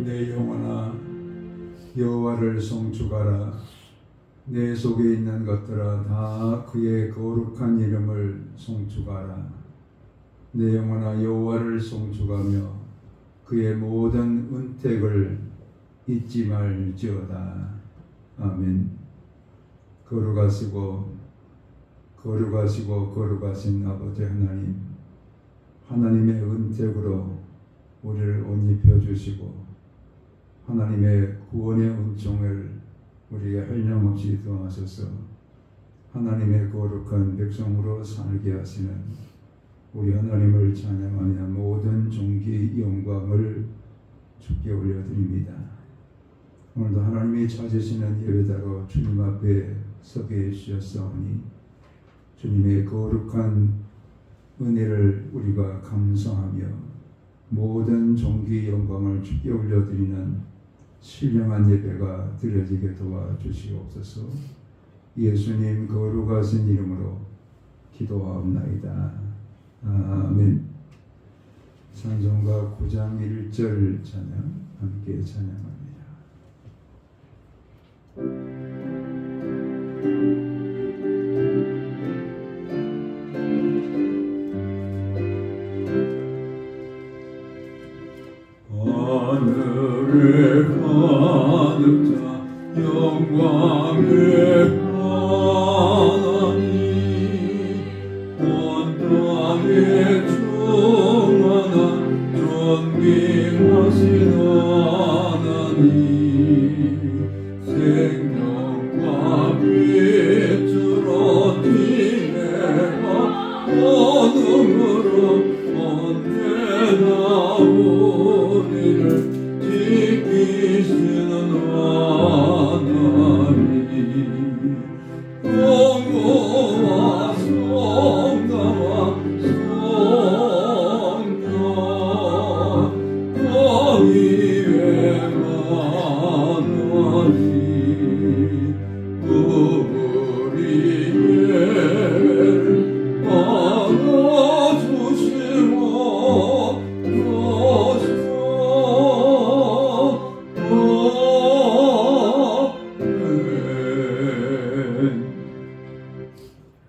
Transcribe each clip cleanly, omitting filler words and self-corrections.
내 영혼아 여호와를 송축하라. 내 속에 있는 것들아 다 그의 거룩한 이름을 송축하라. 내 영혼아 여호와를 송축하며 그의 모든 은택을 잊지 말지어다. 아멘. 거룩하시고 거룩하신 아버지 하나님, 하나님의 은택으로 우리를 옷 입혀주시고 하나님의 구원의 은총을 우리에게 한량없이 더하셔서 하나님의 거룩한 백성으로 살게 하시는 우리 하나님을 찬양하며 모든 존귀 영광을 주께 올려드립니다. 오늘도 하나님이 찾으시는 예배자로 주님 앞에 서게 해주셨사오니 주님의 거룩한 은혜를 우리가 감사하며 모든 존귀 영광을 주께 올려드리는 신령한 예배가 드려지게 도와주시옵소서. 예수님 거룩하신 이름으로 기도하옵나이다. 아멘. 찬송가 9장 1절 찬양 함께 찬양합니다. 하늘에 가득 차 영광의 하나님, 온 땅에 충만한 존귀하신 하나님, 생명과 빛으로 티내가 어둠으로 언제나 우리를 지키시는 하나님, 공고와 성가와 성령 거기에 하나님, 우리 예배를 받아주시고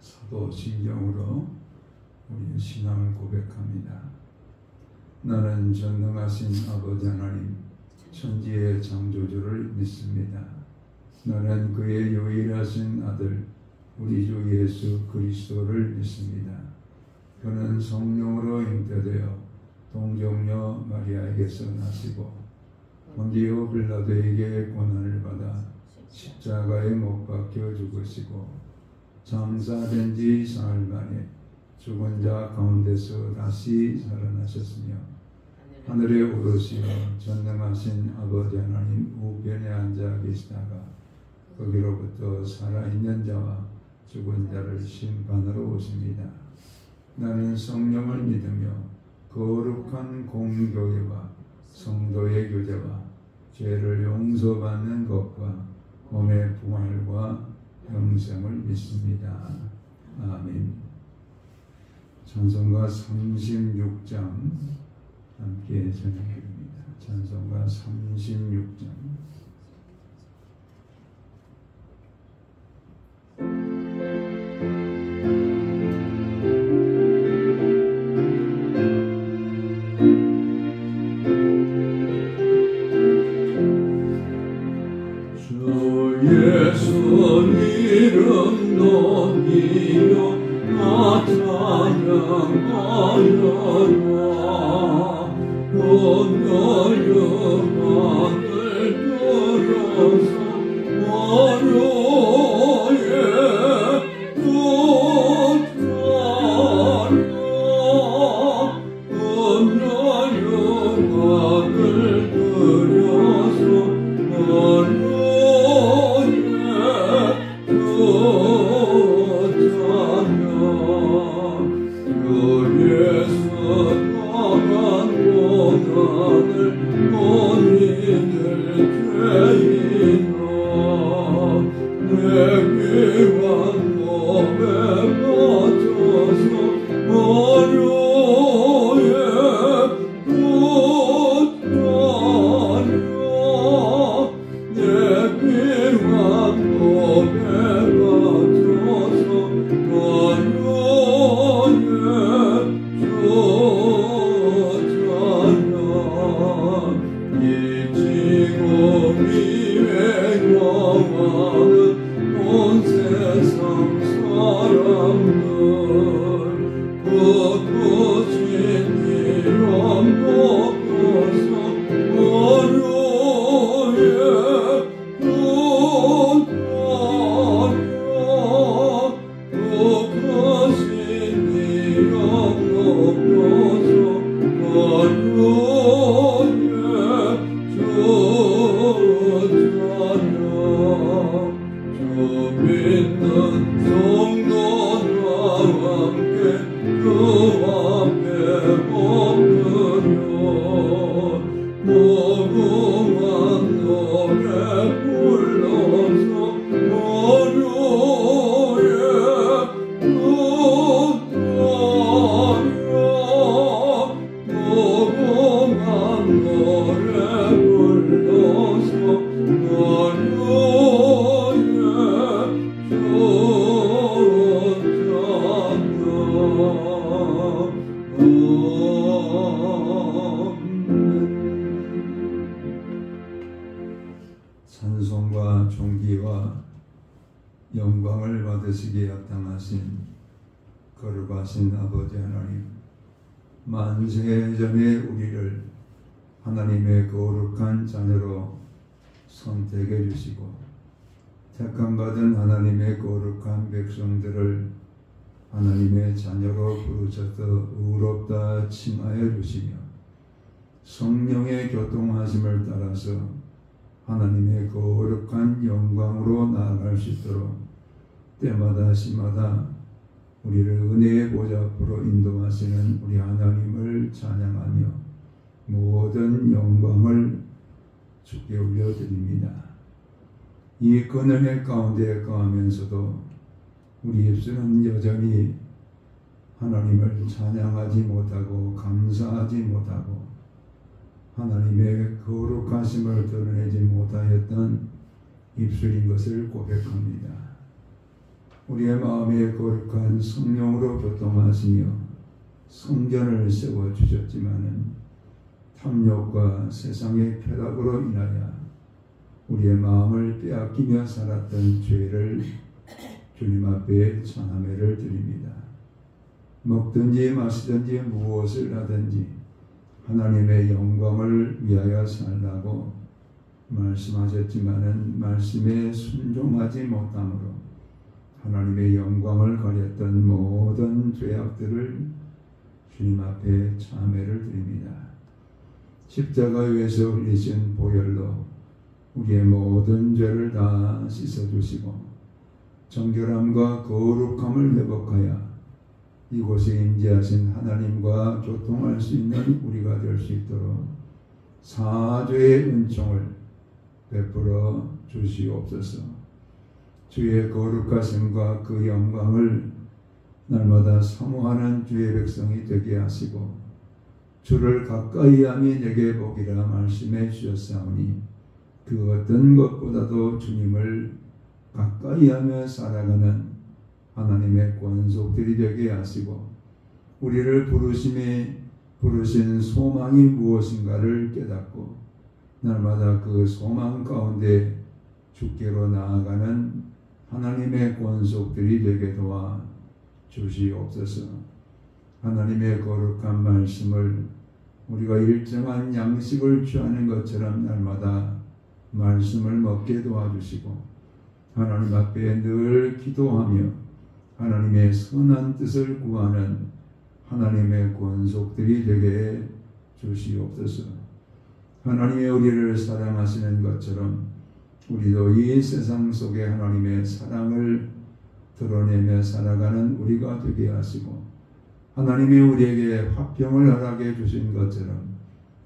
사도신경으로 우리 신앙을 고백합니다. 나는 전능하신 아버지 하나님, 천지의 창조주를 믿습니다. 나는 그의 유일하신 아들 우리 주 예수 그리스도를 믿습니다. 그는 성령으로 잉태되어 동정녀 마리아에게서 나시고 본디오 빌라도에게 고난을 받아 십자가에 못 박혀 죽으시고 장사된 지 사흘 만에 죽은 자 가운데서 다시 살아나셨으며 하늘에 오르시어 전능하신 아버지 하나님 우편에 앉아 계시다가 거기로부터 살아있는 자와 죽은 자를 심판하러 오십니다. 나는 성령을 믿으며 거룩한 공교회와 성도의 교제와 죄를 용서받는 것과 몸의 부활과 영생을 믿습니다. 아멘. 찬송가 36장 함께 전해드립니다. 찬송가 36장. 예수 이름 높이며 나 찬양하여라. 오늘 영광을 들어서 월요에 붙어라. 오늘 영광을 들어서 월요에 Oh 찬양을 받으시기에 합당하신 거룩하신 아버지 하나님, 만세 전에 우리를 하나님의 거룩한 자녀로 선택해 주시고 택함받은 하나님의 거룩한 백성들을 하나님의 자녀로 부르셔서 의롭다 칭하여 주시며 성령의 교통하심을 따라서 하나님의 거룩한 영광으로 나아갈 수 있도록 때마다 시마다 우리를 은혜의 보좌 앞으로 인도하시는 우리 하나님을 찬양하며 모든 영광을 주께 올려드립니다. 이 그늘의 가운데 거하면서도 우리 입술은 여전히 하나님을 찬양하지 못하고 감사하지 못하고 하나님의 거룩하심을 드러내지 못하였던 입술인 것을 고백합니다. 우리의 마음에 거룩한 성령으로 교통하시며 성전을 세워주셨지만은 탐욕과 세상의 쾌락으로 인하여 우리의 마음을 빼앗기며 살았던 죄를 주님 앞에 찬함회를 드립니다. 먹든지 마시든지 무엇을 하든지 하나님의 영광을 위하여 살라고 말씀하셨지만은 말씀에 순종하지 못함으로 하나님의 영광을 가렸던 모든 죄악들을 주님 앞에 참회를 드립니다. 십자가 위에서 흘리신 보혈로 우리의 모든 죄를 다 씻어주시고 정결함과 거룩함을 회복하여 이곳에 임재하신 하나님과 교통할 수 있는 우리가 될 수 있도록 사죄의 은총을 베풀어 주시옵소서. 주의 거룩하심과 그 영광을 날마다 사모하는 주의 백성이 되게 하시고 주를 가까이 함이 내게 복이라 말씀해 주셨사오니 그 어떤 것보다도 주님을 가까이 하며 살아가는 하나님의 권속들이 되게 하시고 우리를 부르신 소망이 무엇인가를 깨닫고 날마다 그 소망 가운데 주께로 나아가는 하나님의 권속들이 되게 도와 주시옵소서. 하나님의 거룩한 말씀을 우리가 일정한 양식을 취하는 것처럼 날마다 말씀을 먹게 도와주시고 하나님 앞에 늘 기도하며 하나님의 선한 뜻을 구하는 하나님의 권속들이 되게 주시옵소서. 하나님의 우리를 사랑하시는 것처럼 우리도 이 세상 속에 하나님의 사랑을 드러내며 살아가는 우리가 되게 하시고 하나님이 우리에게 화평을 허락해 주신 것처럼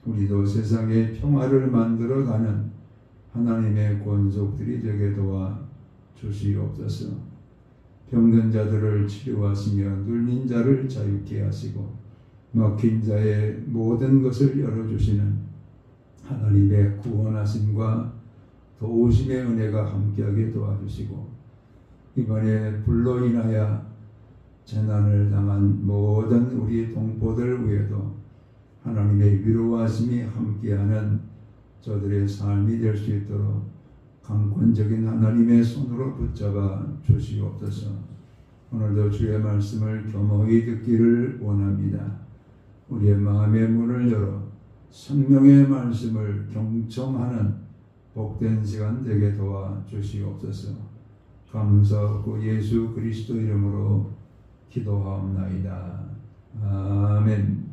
우리도 세상에 평화를 만들어가는 하나님의 권속들이 되게 도와 주시옵소서. 병든 자들을 치료하시며 눌린 자를 자유케 하시고 막힌 자의 모든 것을 열어주시는 하나님의 구원하심과 도우심의 은혜가 함께하게 도와주시고 이번에 불로 인하여 재난을 당한 모든 우리 동포들 위에도 하나님의 위로하심이 함께하는 저들의 삶이 될 수 있도록 강권적인 하나님의 손으로 붙잡아 주시옵소서. 오늘도 주의 말씀을 겸허히 듣기를 원합니다. 우리의 마음의 문을 열어 생명의 말씀을 경청하는 복된 시간 되게 도와 주시옵소서. 감사하고 예수 그리스도 이름으로 기도하옵나이다. 아멘.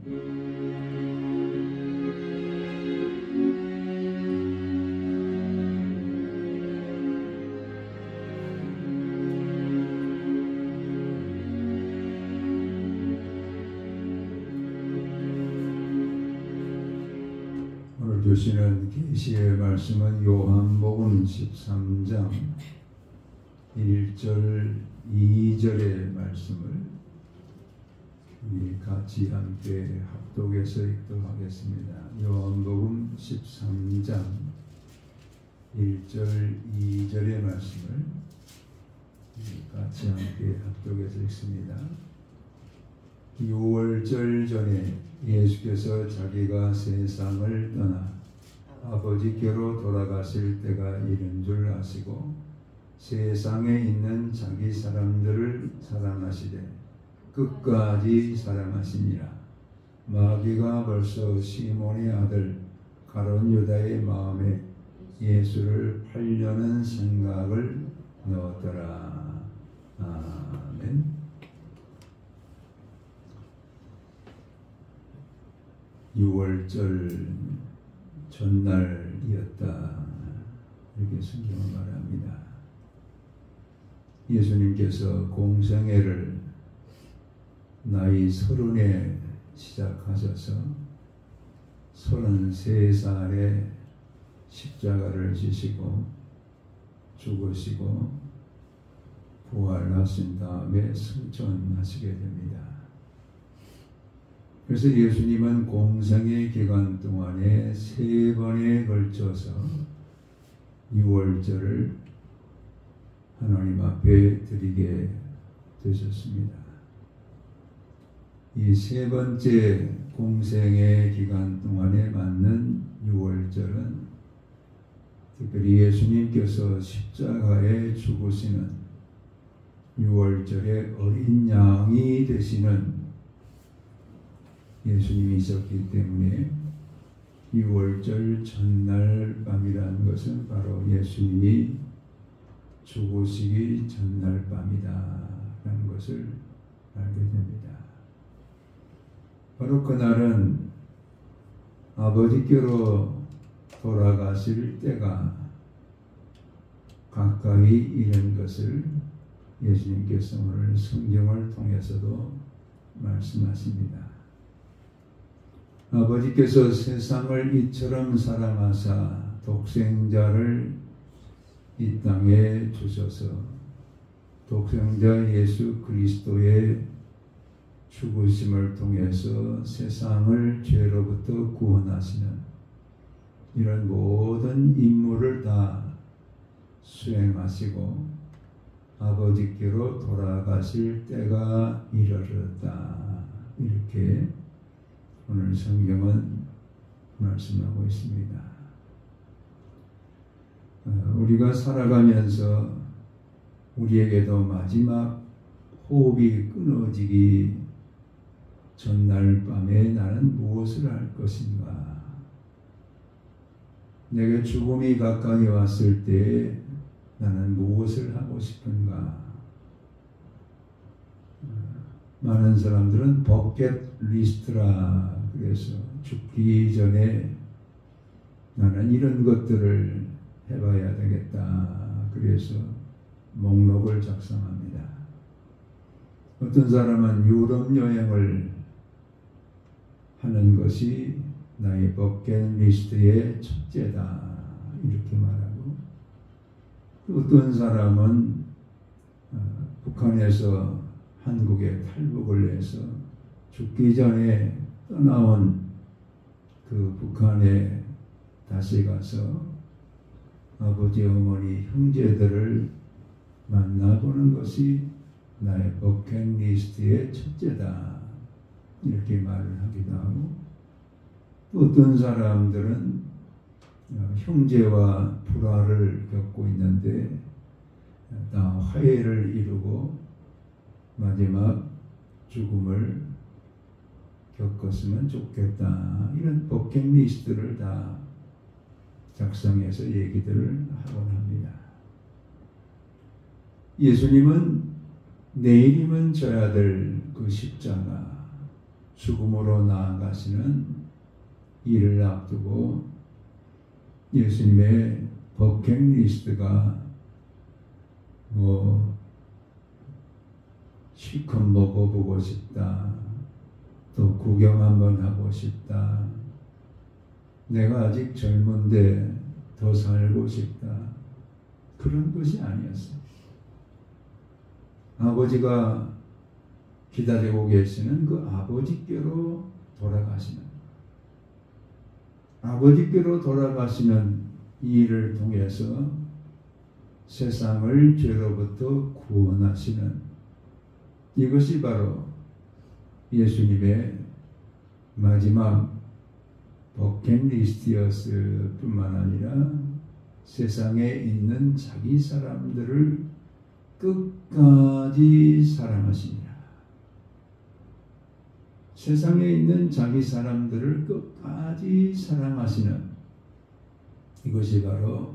오늘 주시는 계시의 말씀은 요한복음 13장 1절 2절의 말씀을 우리 같이 함께 합독해서 읽도록 하겠습니다. 요한복음 13장 1절 2절의 말씀을 같이 함께 합독해서 읽습니다. 6월절 전에 예수께서 자기가 세상을 떠나 아버지께로 돌아가실 때가 이른 줄 아시고 세상에 있는 자기 사람들을 사랑하시되 끝까지 사랑하시니라. 마귀가 벌써 시몬의 아들 가룟 유다의 마음에 예수를 팔려는 생각을 넣었더라. 아멘. 유월절 전날이었다. 이렇게 성경은 말합니다. 예수님께서 공생애를 나이 30에 시작하셔서 33살에 십자가를 지시고 죽으시고 부활하신 다음에 승천하시게 됩니다. 그래서 예수님은 공생의 기간 동안에 3번에 걸쳐서 유월절을 하나님 앞에 드리게 되셨습니다. 이 3번째 공생의 기간 동안에 맞는 유월절은 특별히 예수님께서 십자가에 죽으시는 유월절의 어린 양이 되시는 예수님이셨기 때문에 유월절 전날 밤이라는 것은 바로 예수님이 죽으시기 전날 밤이다 라는 것을 알게 됩니다. 바로 그날은 아버지께로 돌아가실 때가 가까이 이른 것을 예수님께서 오늘 성경을 통해서도 말씀하십니다. 아버지께서 세상을 이처럼 사랑하사 독생자를 이 땅에 주셔서 독생자 예수 그리스도의 죽으심을 통해서 세상을 죄로부터 구원하시는 이런 모든 임무를 다 수행하시고 아버지께로 돌아가실 때가 이르렀다. 이렇게 오늘 성경은 말씀하고 있습니다. 우리가 살아가면서 우리에게도 마지막 호흡이 끊어지기 전날 밤에 나는 무엇을 할 것인가? 내게 죽음이 가까이 왔을 때 나는 무엇을 하고 싶은가? 많은 사람들은 버켓 리스트라 그래서 죽기 전에 나는 이런 것들을 해봐야 되겠다. 그래서 목록을 작성합니다. 어떤 사람은 유럽 여행을 하는 것이 나의 버킷리스트의 첫째다. 이렇게 말하고 어떤 사람은 북한에서 한국에 탈북을 해서 죽기 전에 떠나온 그 북한에 다시 가서 아버지, 어머니, 형제들을 만나보는 것이 나의 버킷리스트의 첫째다. 이렇게 말을 하기도 하고 또 어떤 사람들은 형제와 불화를 겪고 있는데 다 화해를 이루고 마지막 죽음을 겪었으면 좋겠다. 이런 버킷리스트를 다 작성해서 얘기들을 하곤 합니다. 예수님은 내일이면 져야 될 그 십자가, 죽음으로 나아가시는 일을 앞두고 예수님의 버킷리스트가 실컷 먹어보고 싶다. 또 구경 한번 하고 싶다. 내가 아직 젊은데 더 살고 싶다. 그런 것이 아니었어요. 아버지가 기다리고 계시는 그 아버지께로 돌아가시는 아버지께로 돌아가시는 이 일을 통해서 세상을 죄로부터 구원하시는 이것이 바로 예수님의 마지막 버킷리스트였을 뿐만 아니라 세상에 있는 자기 사람들을 끝까지 사랑하시니라. 세상에 있는 자기 사람들을 끝까지 사랑하시는 이것이 바로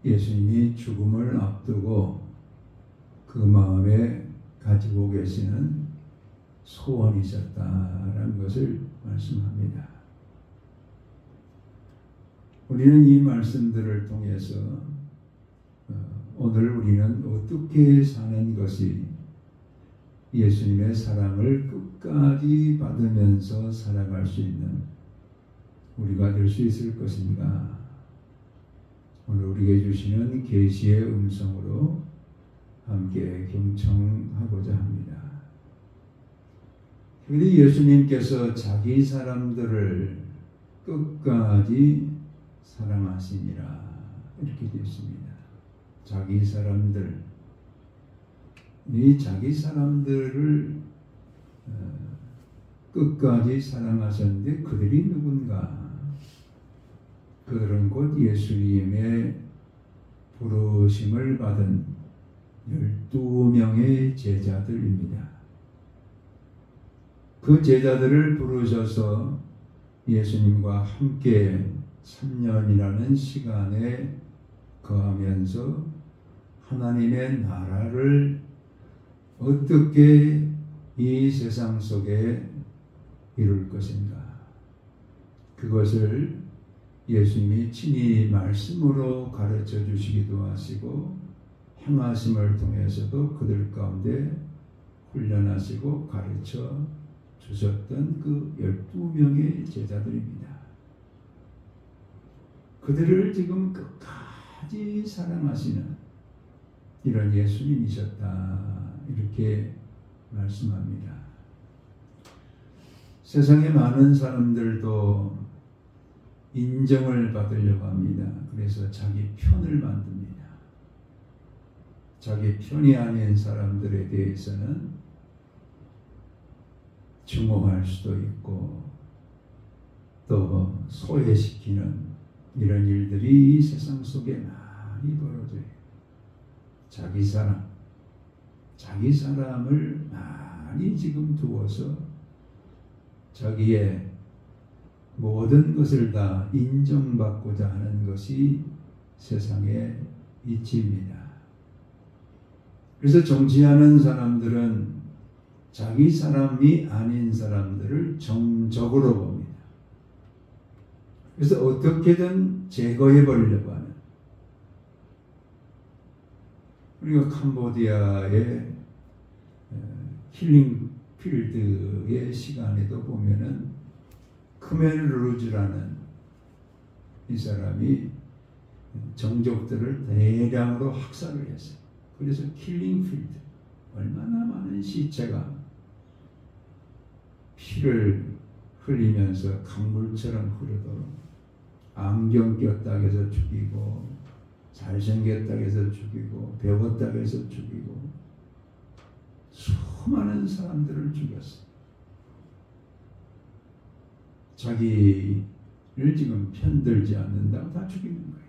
예수님이 죽음을 앞두고 그 마음에 가지고 계시는 소원이셨다라는 것을 말씀합니다. 우리는 이 말씀들을 통해서 오늘 우리는 어떻게 사는 것이 예수님의 사랑을 끝까지 받으면서 살아갈 수 있는 우리가 될 수 있을 것인가? 오늘 우리에게 주시는 계시의 음성으로 함께 경청하고자 합니다. 우리 예수님께서 자기 사람들을 끝까지 사랑하시니라 이렇게 되어 있습니다. 자기 사람들, 이 자기 사람들을 끝까지 사랑하셨는데 그들이 누군가? 그들은 곧 예수님의 부르심을 받은 12명의 제자들입니다. 그 제자들을 부르셔서 예수님과 함께 3년이라는 시간에 거하면서 하나님의 나라를 어떻게 이 세상 속에 이룰 것인가? 그것을 예수님이 친히 말씀으로 가르쳐 주시기도 하시고 행하심을 통해서도 그들 가운데 훈련하시고 가르쳐 주셨던 그 12명의 제자들입니다. 그들을 지금 끝까지 사랑하시는 이런 예수님이셨다 이렇게 말씀합니다. 세상에 많은 사람들도 인정을 받으려고 합니다. 그래서 자기 편을 만듭니다. 자기 편이 아닌 사람들에 대해서는 증오할 수도 있고 또 소외시키는 이런 일들이 이 세상 속에 많이 벌어져요. 자기 사람을 많이 지금 두어서 자기의 모든 것을 다 인정받고자 하는 것이 세상의 이치입니다. 그래서 정치하는 사람들은 자기 사람이 아닌 사람들을 정적으로 봅니다. 그래서 어떻게든 제거해 버리려고 하는. 우리가 캄보디아의 힐링 필드의 시간에도 보면은 크멜 루즈라는 이 사람이 정족들을 대량으로 학살을 했어요. 그래서 킬링 필드, 얼마나 많은 시체가 피를 흘리면서 강물처럼 흐르도록 안경 꼈다고 해서 죽이고 잘생겼다고 해서 죽이고 배웠다고 해서 죽이고 수많은 사람들을 죽였어요. 자기를 지금 편들지 않는다고 다 죽이는 거예요.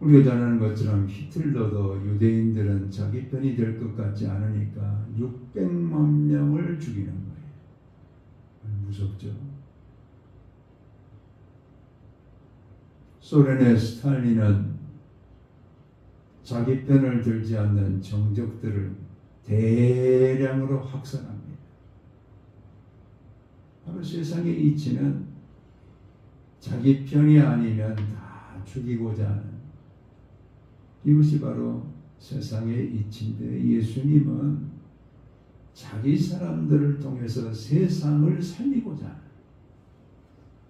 우리가 잘 아는 것처럼 히틀러도 유대인들은 자기 편이 될 것 같지 않으니까 600만 명을 죽이는 거예요. 무섭죠? 소련의 스탈린은 자기 편을 들지 않는 정적들을 대량으로 학살합니다. 바로 세상의 이치는 자기 편이 아니면 다 죽이고자 하는 이것이 바로 세상의 이치인데 예수님은 자기 사람들을 통해서 세상을 살리고자 하는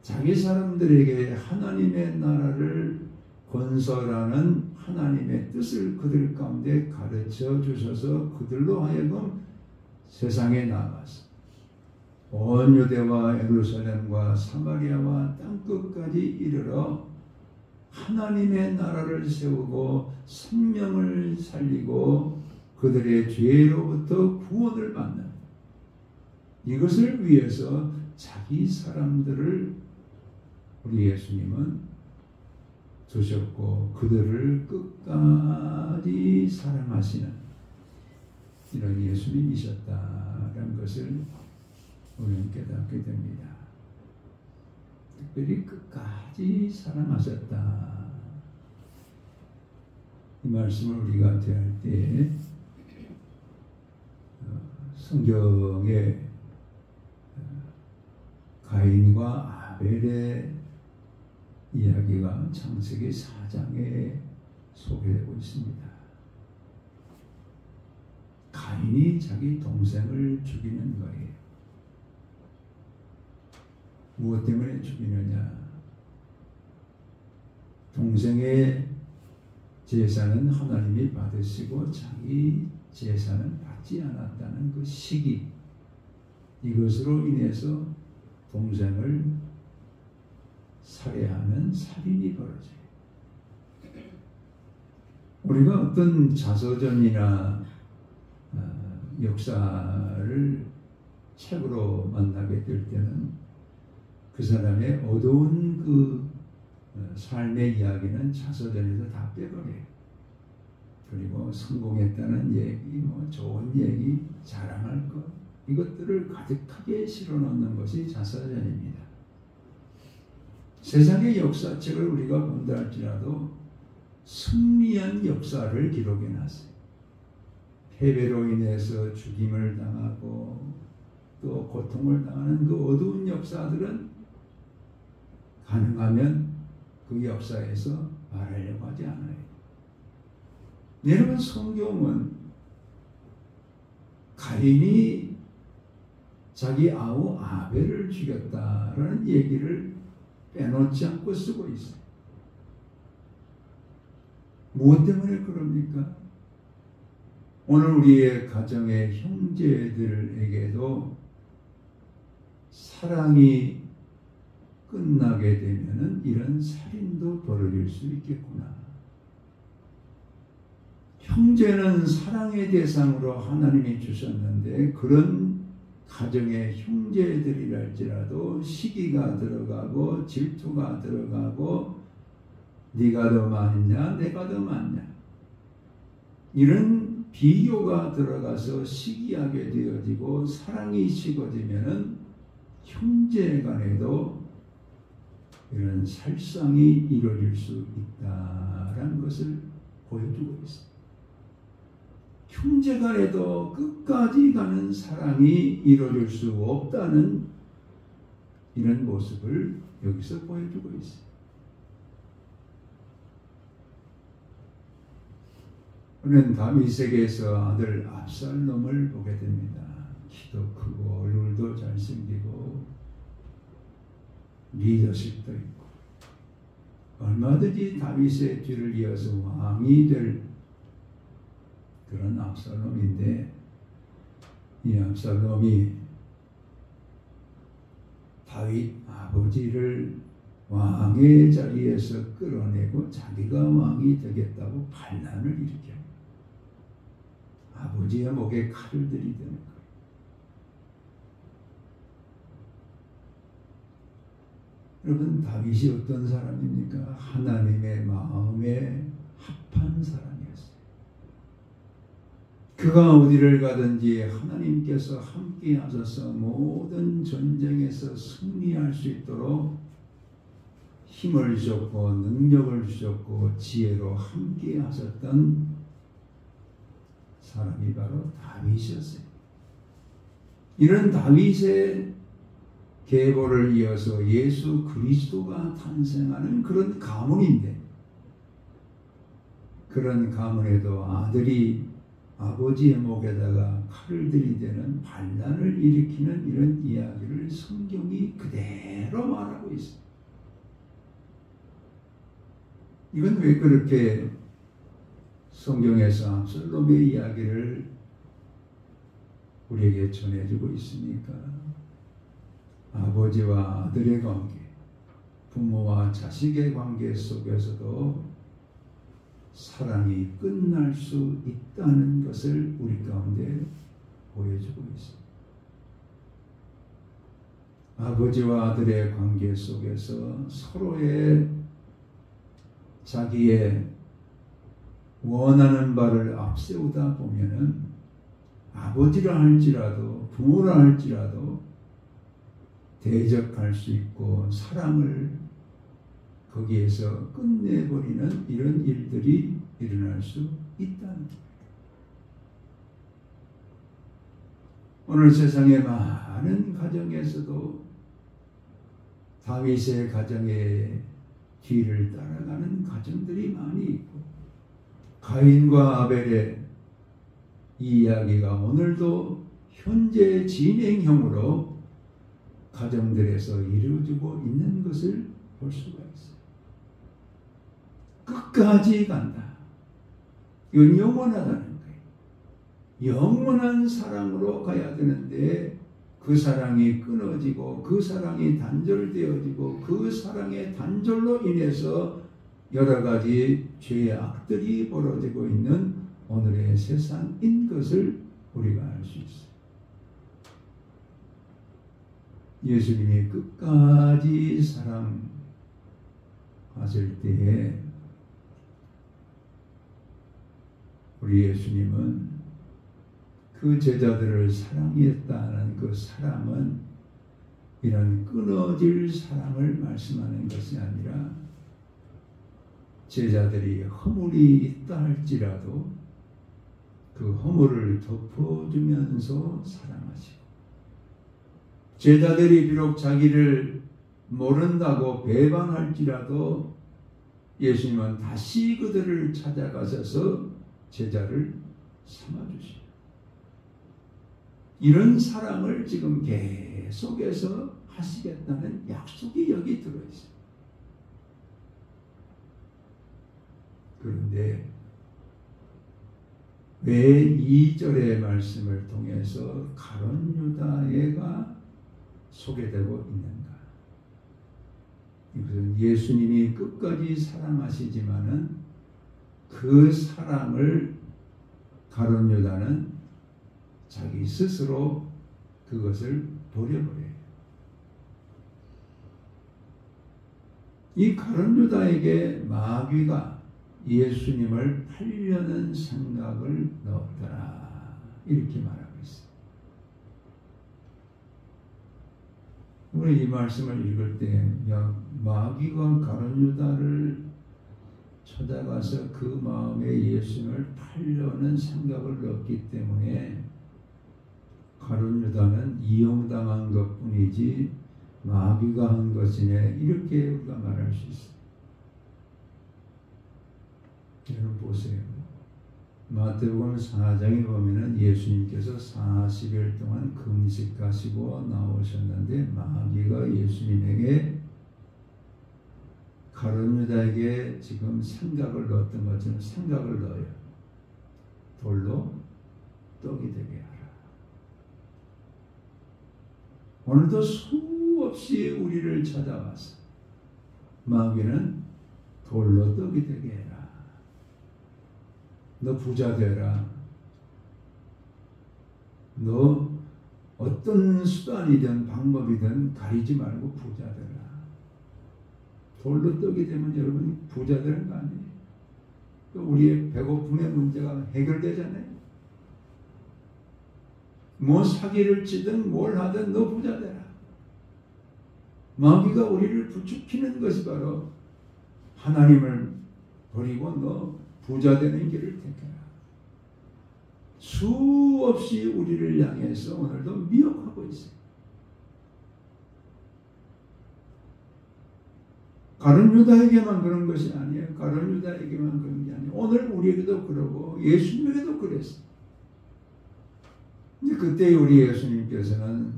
자기 사람들에게 하나님의 나라를 건설하는 하나님의 뜻을 그들 가운데 가르쳐 주셔서 그들로 하여금 세상에 나가서 온 유대와 예루살렘과 사마리아와 땅끝까지 이르러 하나님의 나라를 세우고 생명을 살리고 그들의 죄로부터 구원을 받는 이것을 위해서 자기 사람들을 우리 예수님은 두셨고 그들을 끝까지 사랑하시는 이런 예수님이셨다라는 것을 우리는 깨닫게 됩니다. 특별히 끝까지 사랑하셨다. 이 말씀을 우리가 대할 때 성경에 가인과 아벨의 이야기가 창세기 4장에 소개되고 있습니다. 가인이 자기 동생을 죽이는 거예요. 무엇 때문에 죽이느냐? 동생의 제사는 하나님이 받으시고 자기 제사는 받지 않았다는 그 시기, 이것으로 인해서 동생을 살해하는 살인이 벌어져요. 우리가 어떤 자서전이나 역사를 책으로 만나게 될 때는 그 사람의 어두운 그 삶의 이야기는 자서전에서 다 빼버려요. 그리고 성공했다는 얘기, 좋은 얘기, 자랑할 것, 이것들을 가득하게 실어넣는 것이 자서전입니다. 세상의 역사책을 우리가 본다 할지라도 승리한 역사를 기록해 놨어요. 패배로 인해서 죽임을 당하고 또 고통을 당하는 그 어두운 역사들은 가능하면 그 역사에서 말하려고 하지 않아요. 여러분, 성경은 가인이 자기 아우 아벨을 죽였다라는 얘기를 빼놓지 않고 쓰고 있어요. 무엇 때문에 그럽니까? 오늘 우리의 가정의 형제들에게도 사랑이 끝나게 되면은 이런 살인도 벌어질 수 있겠구나. 형제는 사랑의 대상으로 하나님이 주셨는데 그런 가정의 형제들이랄지라도 시기가 들어가고 질투가 들어가고 네가 더 많냐 내가 더 많냐 이런 비교가 들어가서 시기하게 되어지고 사랑이 식어지면은 형제 간에도 이런 살상이 이루어질 수 있다라는 것을 보여주고 있습니다. 형제 간에도 끝까지 가는 사랑이 이루어질 수 없다는 이런 모습을 여기서 보여주고 있어요. 우리는 다윗에게서 아들 압살롬을 보게 됩니다. 키도 크고 얼굴도 잘생기고 리더십도 있고 얼마든지 다윗의 뒤를 이어서 왕이 될 그런 압살롬인데 이 압살롬이 다윗 아버지를 왕의 자리에서 끌어내고 자기가 왕이 되겠다고 반란을 일으켜요. 아버지의 목에 칼을 들이대는 거예요. 여러분, 다윗이 어떤 사람입니까? 하나님의 마음에 합한 사람이었어요. 그가 어디를 가든지 하나님께서 함께 하셔서 모든 전쟁에서 승리할 수 있도록 힘을 주셨고 능력을 주셨고 지혜로 함께 하셨던 사람이 바로 다윗이었어요. 이런 다윗의 계보를 이어서 예수 그리스도가 탄생하는 그런 가문인데 그런 가문에도 아들이 아버지의 목에다가 칼을 들이대는 반란을 일으키는 이런 이야기를 성경이 그대로 말하고 있어요. 이건 왜 그렇게 성경에서 압살롬의 이야기를 우리에게 전해주고 있습니까? 아버지와 아들의 관계, 부모와 자식의 관계 속에서도 사랑이 끝날 수 있다는 것을 우리 가운데 보여주고 있습니다. 아버지와 아들의 관계 속에서 서로의 자기의 원하는 바를 앞세우다 보면은 아버지라 할지라도 부모라 할지라도 대적할 수 있고 사랑을 거기에서 끝내버리는 이런 일들이 일어날 수 있다는 거예요. 오늘 세상의 많은 가정에서도 다윗의 가정의 뒤를 따라가는 가정들이 많이 있고 가인과 아벨의 이 이야기가 오늘도 현재 진행형으로 가정들에서 이루어지고 있는 것을 볼 수가 있어요. 끝까지 간다. 이건 영원하다는 거예요. 영원한 사랑으로 가야 되는데 그 사랑이 끊어지고 그 사랑이 단절되어지고 그 사랑의 단절로 인해서 여러 가지 죄의 악들이 벌어지고 있는 오늘의 세상인 것을 우리가 알 수 있어요. 예수님이 끝까지 사랑하실 때에 우리 예수님은 그 제자들을 사랑했다는 그 사랑은 이런 끊어질 사랑을 말씀하는 것이 아니라 제자들이 허물이 있다 할지라도 그 허물을 덮어주면서 사랑하시고 제자들이 비록 자기를 모른다고 배반할지라도 예수님은 다시 그들을 찾아가셔서 제자를 삼아주시고 이런 사랑을 지금 계속해서 하시겠다는 약속이 여기 들어있어요. 그런데 왜 2절의 말씀을 통해서 가룟 유다가 소개되고 있는가? 이것은 예수님이 끝까지 사랑하시지만은 그 사랑을 가룟 유다는 자기 스스로 그것을 버려버려요. 이 가룟 유다에게 마귀가 예수님을 팔려는 생각을 넣었더라 이렇게 말하고 있어요. 우리 이 말씀을 읽을 때 마귀가 가룟 유다를 찾아가서 그 마음에 예수님을 팔려는 생각을 넣었기 때문에 가룟 유다는 이용당한 것뿐이지 마귀가 한 것이네 이렇게 우리가 말할 수 있어요. 여러분 보세요. 마태복음 4장에 보면은 예수님께서 40일 동안 금식하시고 나오셨는데 마귀가 예수님에게 가룟 유다에게 지금 생각을 넣었던 것처럼 생각을 넣어요. 돌로 떡이 되게 하라. 오늘도 수없이 우리를 찾아와서 마귀는 돌로 떡이 되게 해라. 너 부자 되라. 너 어떤 수단이든 방법이든 가리지 말고 부자 되라. 돌로 떡이 되면 여러분이 부자 되는 거 아니에요? 우리의 배고픔의 문제가 해결되잖아요. 뭐 사기를 치든 뭘 하든 너 부자 되라. 마귀가 우리를 부추기는 것이 바로 하나님을 버리고 너 부자 되는 길을 택해라. 수없이 우리를 향해서 오늘도 미혹하고 있어요. 가룟 유다에게만 그런 것이 아니에요. 가룟 유다에게만 그런 게 아니에요. 오늘 우리에게도 그러고 예수님에게도 그랬어요. 근데 그때 우리 예수님께서는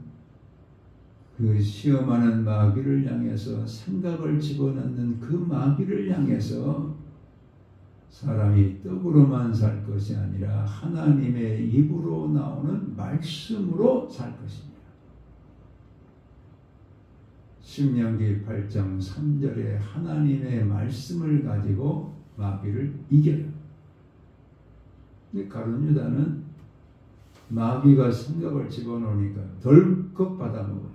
그 시험하는 마귀를 향해서 생각을 집어넣는 그 마귀를 향해서 사람이 떡으로만 살 것이 아니라 하나님의 입으로 나오는 말씀으로 살 것입니다. 신명기 8장 3절에 하나님의 말씀을 가지고 마귀를 이겨요. 근데 가룟 유다는 마귀가 생각을 집어넣으니까 덜컥 받아먹어요.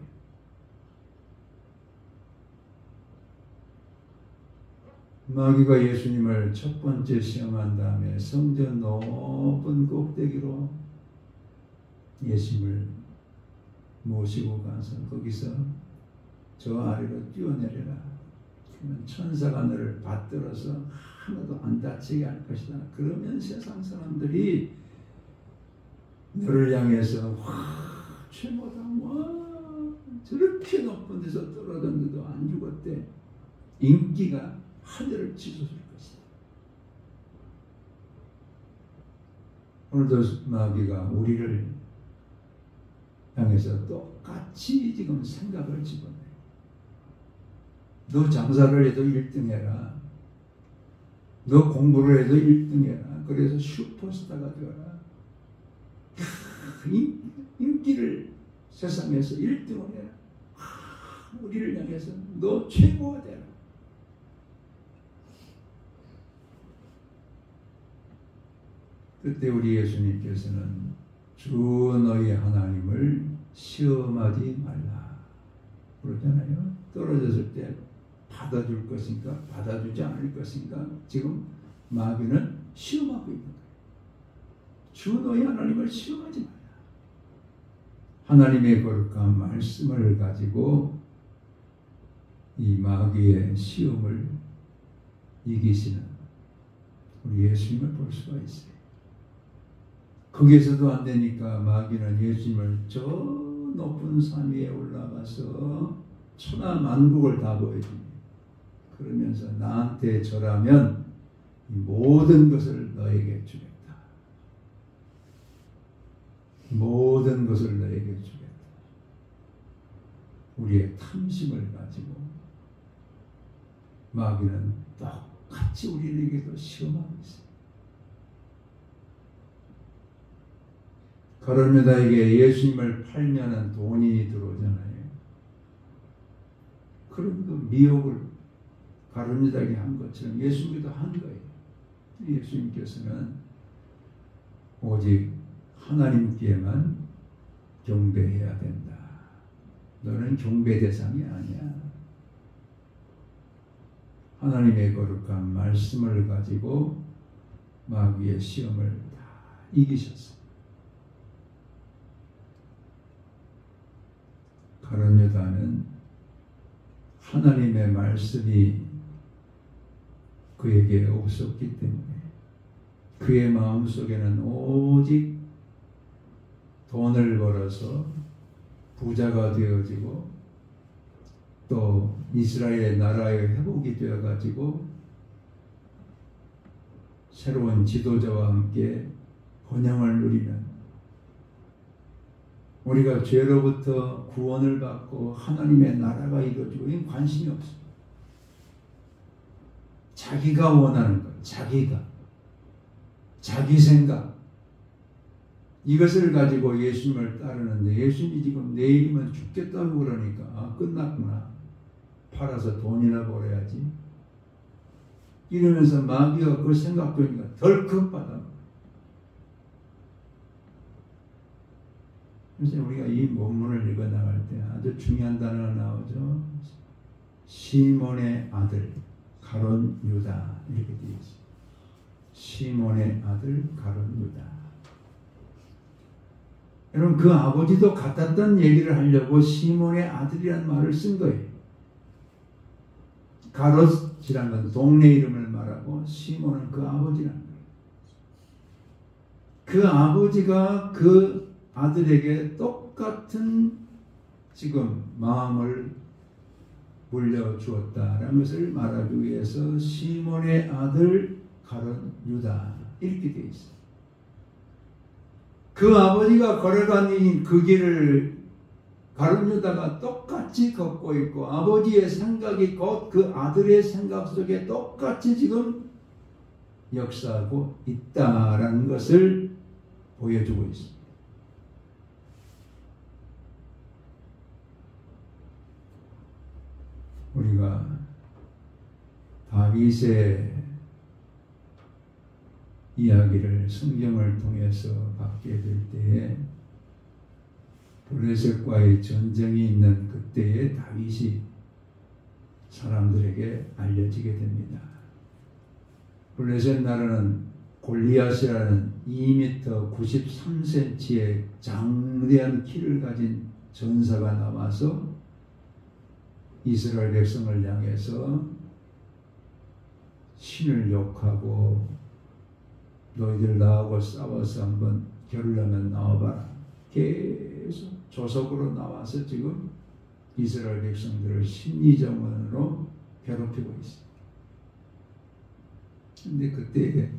마귀가 예수님을 첫 번째 시험한 다음에 성전 높은 꼭대기로 예수님을 모시고 가서 거기서 저 아래로 뛰어내려라. 그러면 천사가 너를 받들어서 하나도 안 다치게 할 것이다. 그러면 세상 사람들이 너를 향해서 와 최고다, 와 저렇게 높은 데서 떨어졌는데도 안 죽었대. 인기가 하늘을 치솟을 것이다. 오늘도 마귀가 우리를 향해서 똑같이 지금 생각을 집어내. 너 장사를 해도 1등 해라. 너 공부를 해도 1등 해라. 그래서 슈퍼스타가 되어라. 인기를 세상에서 1등을 해라. 우리를 향해서 너 최고가 되라. 그때 우리 예수님께서는 주 너희 하나님을 시험하지 말라 그러잖아요. 떨어졌을 때 받아줄 것인가 받아주지 않을 것인가 지금 마귀는 시험하고 있는 거예요. 주 너희 하나님을 시험하지 말라. 하나님의 거룩한 말씀을 가지고 이 마귀의 시험을 이기시는 우리 예수님을 볼 수가 있어요. 거기에서도 안 되니까 마귀는 예수님을 저 높은 산 위에 올라가서 천하 만국을 다 보여줍니다. 그러면서 나한테 절하면 이 모든 것을 너에게 주겠다. 모든 것을 너에게 주겠다. 우리의 탐심을 가지고 마귀는 똑같이 우리에게도 시험하고 있어요. 가룟 유다에게 예수님을 팔면은 돈이 들어오잖아요. 그런 그 미혹을 가룟 유다에게 한 것처럼 예수님께도 한 거예요. 예수님께서는 오직 하나님께만 경배해야 된다. 너는 경배 대상이 아니야. 하나님의 거룩한 말씀을 가지고 마귀의 시험을 다 이기셨어요. 가룟 유다는 하나님의 말씀이 그에게 없었기 때문에 그의 마음속에는 오직 돈을 벌어서 부자가 되어지고 또 이스라엘의 나라의 회복이 되어가지고 새로운 지도자와 함께 번영을 누리는 우리가 죄로부터 구원을 받고 하나님의 나라가 이루어지고 이건 관심이 없어요. 자기가 원하는 것, 자기 생각 이것을 가지고 예수님을 따르는데 예수님이 지금 내일이면 죽겠다고 그러니까 끝났구나. 팔아서 돈이나 벌어야지. 이러면서 마귀가 그 생각하니까 덜컥 받아. 그래서 우리가 이 본문을 읽어 나갈 때 아주 중요한 단어가 나오죠. 시몬의 아들 가룟 유다 이렇게 되어 있습니다. 시몬의 아들 가룟 유다. 여러분 그 아버지도 같았던 얘기를 하려고 시몬의 아들이라는 말을 쓴 거예요. 가롯이라는 건 동네 이름을 말하고 시몬은 그 아버지라는 거예요. 그 아버지가 그 아들에게 똑같은 지금 마음을 물려주었다라는 것을 말하기 위해서 시몬의 아들 가룟 유다 이렇게 되어 있어요. 그 아버지가 걸어가는 그 길을 가룟 유다가 똑같이 걷고 있고 아버지의 생각이 곧 그 아들의 생각 속에 똑같이 지금 역사하고 있다라는 것을 보여주고 있습니다. 우리가 다윗의 이야기를 성경을 통해서 받게 될 때에 블레셋과의 전쟁이 있는 그때의 다윗이 사람들에게 알려지게 됩니다. 블레셋 나라는 골리앗이라는 2m 93cm의 장대한 키를 가진 전사가 나와서 이스라엘 백성을 향해서 신을 욕하고 너희들 나하고 싸워서 한번 겨루려면 나와봐라. 계속 조속으로 나와서 지금 이스라엘 백성들을 심리전으로 괴롭히고 있습니다. 근데 그때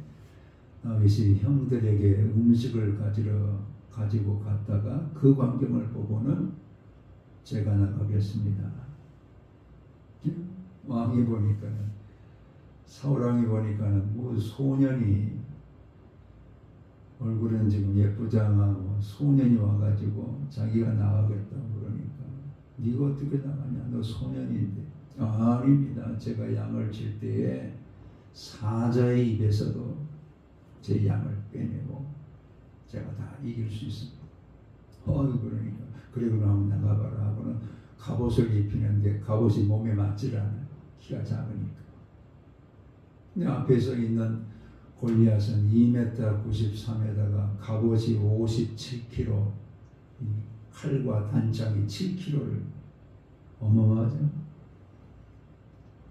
다윗이 형들에게 음식을 가지고 갔다가 그 광경을 보고는 제가 나가겠습니다. 왕이 보니까는, 사울왕이 보니까는 뭐 소년이, 얼굴은 지금 예쁘장하고 소년이 와가지고 자기가 나가겠다고 그러니까 네가 어떻게 나가냐, 너 소년인데. 아닙니다. 제가 양을 칠 때에 사자의 입에서도 제 양을 빼내고 제가 다 이길 수 있습니다. 그러니까 그래 그럼 한번 나가봐라 하고는 갑옷을 입히는데 갑옷이 몸에 맞질 않아요. 키가 작으니까. 근데 앞에 서 있는 골리앗은 2m 93에다가 갑옷이 57kg, 칼과 단장이 7kg를, 어마어마하죠.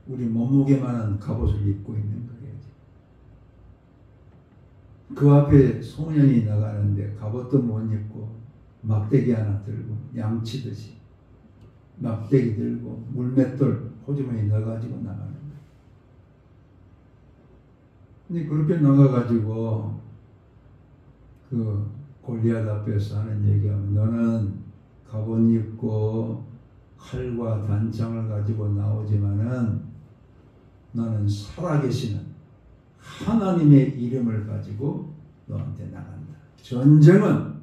우리 몸무게만한 갑옷을 입고 있는 거예요. 그 앞에 소년이 나가는데 갑옷도 못 입고 막대기 하나 들고 양치듯이 막대기 들고 물맷돌 호주머니에 넣어가지고 나가는 거예요. 근데 그렇게 나가가지고 그 골리앗 앞에서 하는 얘기하면, 너는 갑옷 입고 칼과 단창을 가지고 나오지만은 나는 살아계시는 하나님의 이름을 가지고 너한테 나간다. 전쟁은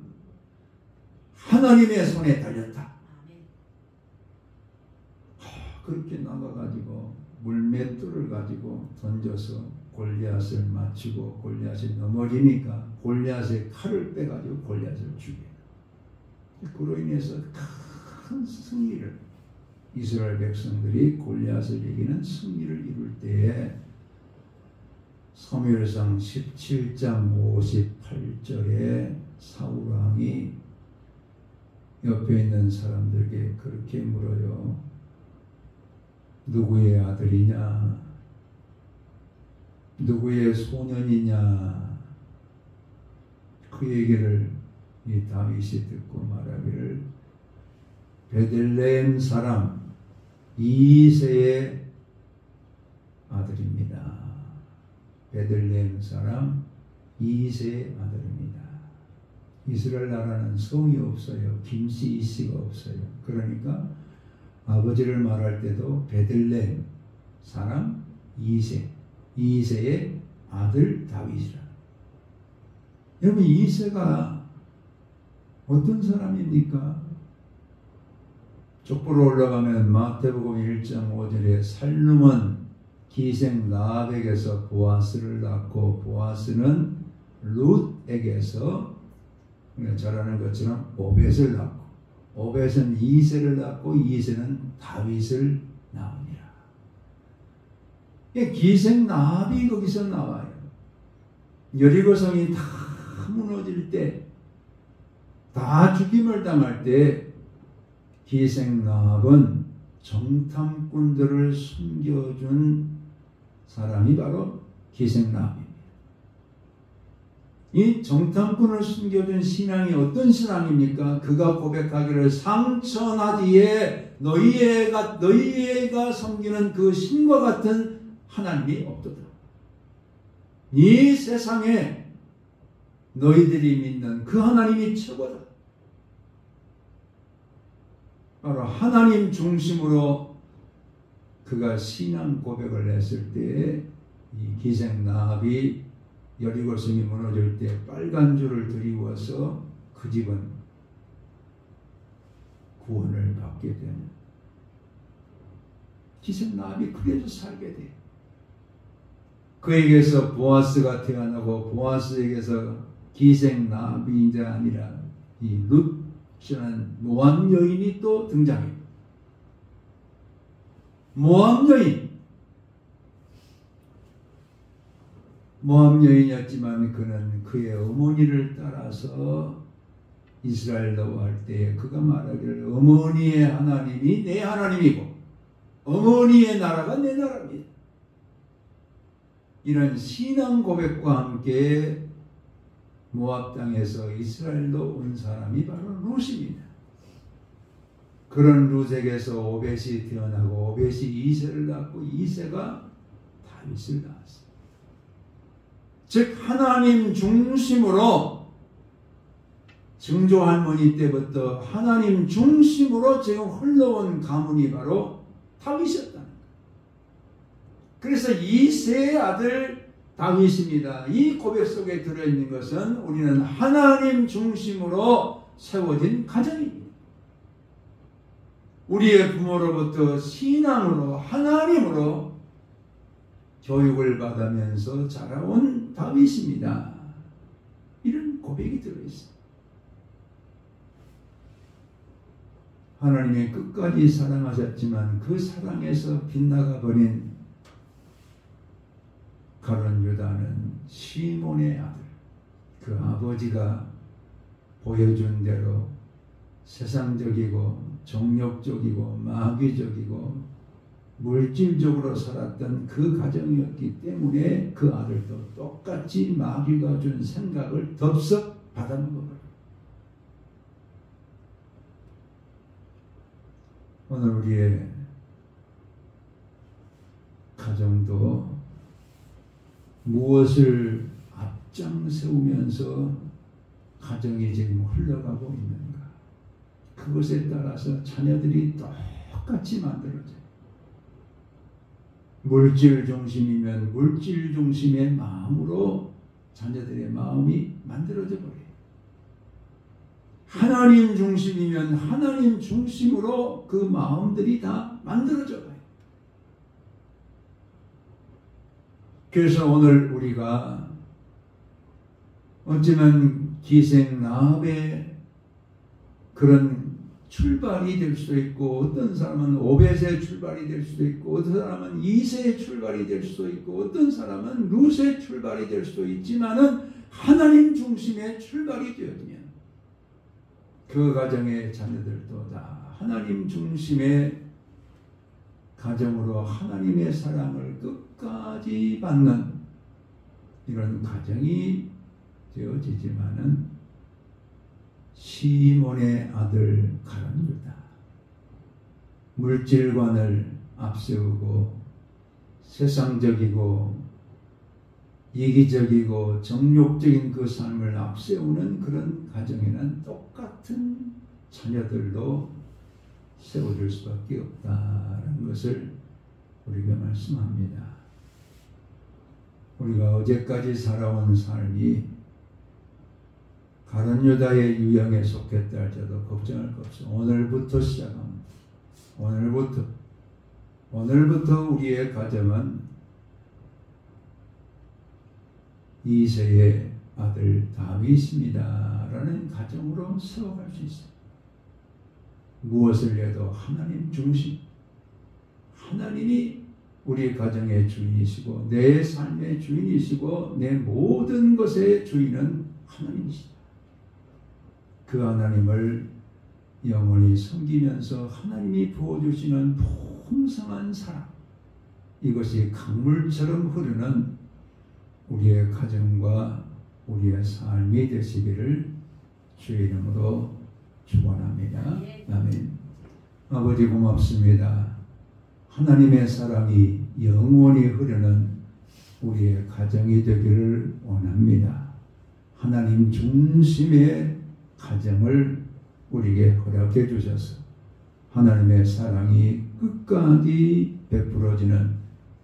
하나님의 손에 달렸다. 그렇게 나가가지고 물맷돌을 가지고 던져서 골리앗을 맞추고 골리앗이 넘어지니까 골리앗의 칼을 빼가지고 골리앗을 죽여요. 그로 인해서 큰 승리를, 이스라엘 백성들이 골리앗을 이기는 승리를 이룰 때에 사무엘상 17장 58절에 사울왕이 옆에 있는 사람들에게 그렇게 물어요. 누구의 아들이냐? 누구의 소년이냐? 그 얘기를 이 다윗이 듣고 말하기를, 베들레헴 사람 이새의 아들입니다. 베들레헴 사람 이새의 아들입니다. 이스라엘 나라는 성이 없어요. 김씨 이씨가 없어요. 그러니까 아버지를 말할 때도 베들레헴 사람 이새의 아들 다윗이라. 여러분, 이새가 어떤 사람입니까? 족보로 올라가면 마태복음 1장 5절에 살룸은 기생 라합에게서 보아스를 낳고, 보아스는 룻에게서 잘 아는 것처럼 오벳을 낳고, 오벳은 이새를 낳고, 이새는 다윗을 낳으니라. 기생 라합이 거기서 나와요. 여리고성이 다 무너질 때, 다 죽임을 당할 때 기생 라합은 정탐꾼들을 숨겨준 사람이 바로 기생 라합입니다. 이 정탐꾼을 숨겨준 신앙이 어떤 신앙입니까? 그가 고백하기를, 상천하지에 너희가 섬기는 그 신과 같은 하나님이 없도다. 이 세상에 너희들이 믿는 그 하나님이 최고다. 바로 하나님 중심으로 그가 신앙 고백을 했을 때, 이 기생 라합이 여리고성이 무너질 때 빨간 줄을 드리워서 그 집은 구원을 받게 되는, 기생 라합이 그래서 살게 돼. 그에게서 보아스가 태어나고, 보아스에게서 기생 라합이 이제 아니라 이 룻이라는 모압 여인이 또 등장해요. 모압 여인. 모압 여인이었지만 그는 그의 어머니를 따라서 이스라엘 넘어갈 때에 그가 말하기를 어머니의 하나님이 내 하나님이고 어머니의 나라가 내 나라입니다. 이런 신앙 고백과 함께 모압 땅에서 이스라엘로 온 사람이 바로 룻입니다. 그런 룻에게서 오벳이 태어나고 오벳이 이새를 낳고 이새가 다윗을 낳았습니다. 즉 하나님 중심으로 증조 할머니 때부터 하나님 중심으로 지금 흘러온 가문이 바로 다윗이었다는 거예요. 그래서 이 세 아들 다윗입니다. 이 고백 속에 들어있는 것은 우리는 하나님 중심으로 세워진 가정입니다. 우리의 부모로부터 신앙으로 하나님으로 교육을 받으면서 자라온 다윗입니다. 이런 고백이 들어있습니다. 하나님이 끝까지 사랑하셨지만 그 사랑에서 빗나가 버린 가룟 유다는 시몬의 아들, 그 아버지가 보여준 대로 세상적이고 정욕적이고 마귀적이고 물질적으로 살았던 그 가정이었기 때문에 그 아들도 똑같이 마귀가 준 생각을 덥석 받아먹어버려요. 오늘 우리의 가정도 무엇을 앞장세우면서 가정이 지금 흘러가고 있는가? 그것에 따라서 자녀들이 똑같이 만들어져요. 물질 중심이면 물질 중심의 마음으로 자녀들의 마음이 만들어져 버려요. 하나님 중심이면 하나님 중심으로 그 마음들이 다 만들어져 가요. 그래서 오늘 우리가 어쩌면 기생 라합의 그런 출발이 될 수도 있고, 어떤 사람은 오벳의 출발이 될 수도 있고, 어떤 사람은 이새의 출발이 될 수도 있고, 어떤 사람은 룻의 출발이 될 수도 있지만은 하나님 중심의 출발이 되어지면 그 가정의 자녀들도 다 하나님 중심의 가정으로 하나님의 사랑을 끝까지 받는 이런 가정이 되어지지만은 시몬의 아들 가룟 유다, 물질관을 앞세우고 세상적이고 이기적이고 정욕적인 그 삶을 앞세우는 그런 가정에는 똑같은 자녀들도 세워줄 수밖에 없다는 것을 우리가 말씀합니다. 우리가 어제까지 살아온 삶이 가룟 유다의 유형에 속했다 할지라도 걱정할 것 없어. 오늘부터 시작합니다. 오늘부터 우리의 가정은 이새의 아들 다윗입니다 라는 가정으로 세워갈 수 있어요. 무엇을 해도 하나님 중심, 하나님이 우리 가정의 주인이시고 내 삶의 주인이시고 내 모든 것의 주인은 하나님이시다. 그 하나님을 영원히 섬기면서 하나님이 부어주시는 풍성한 사랑, 이것이 강물처럼 흐르는 우리의 가정과 우리의 삶이 되시기를 주의 이름으로 축원합니다. 아멘. 아버지 고맙습니다. 하나님의 사랑이 영원히 흐르는 우리의 가정이 되기를 원합니다. 하나님 중심의 가정을 우리에게 허락해 주셔서 하나님의 사랑이 끝까지 베풀어지는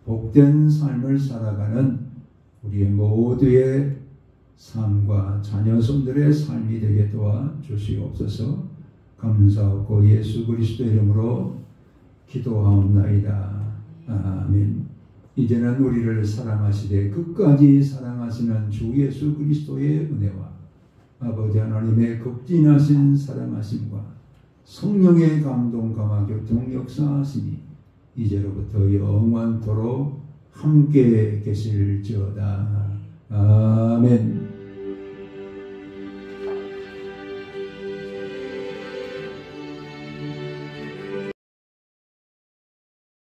복된 삶을 살아가는 우리의 모두의 삶과 자녀손들의 삶이 되게 도와주시옵소서. 감사하고 예수 그리스도 이름으로 기도하옵나이다. 아멘. 이제는 우리를 사랑하시되 끝까지 사랑하시는 주 예수 그리스도의 은혜와 아버지 하나님의 극진하신 사랑하심과 성령의 감동 감화 교통 역사하시니 이제로부터 영원토록 함께 계실지어다. 아멘.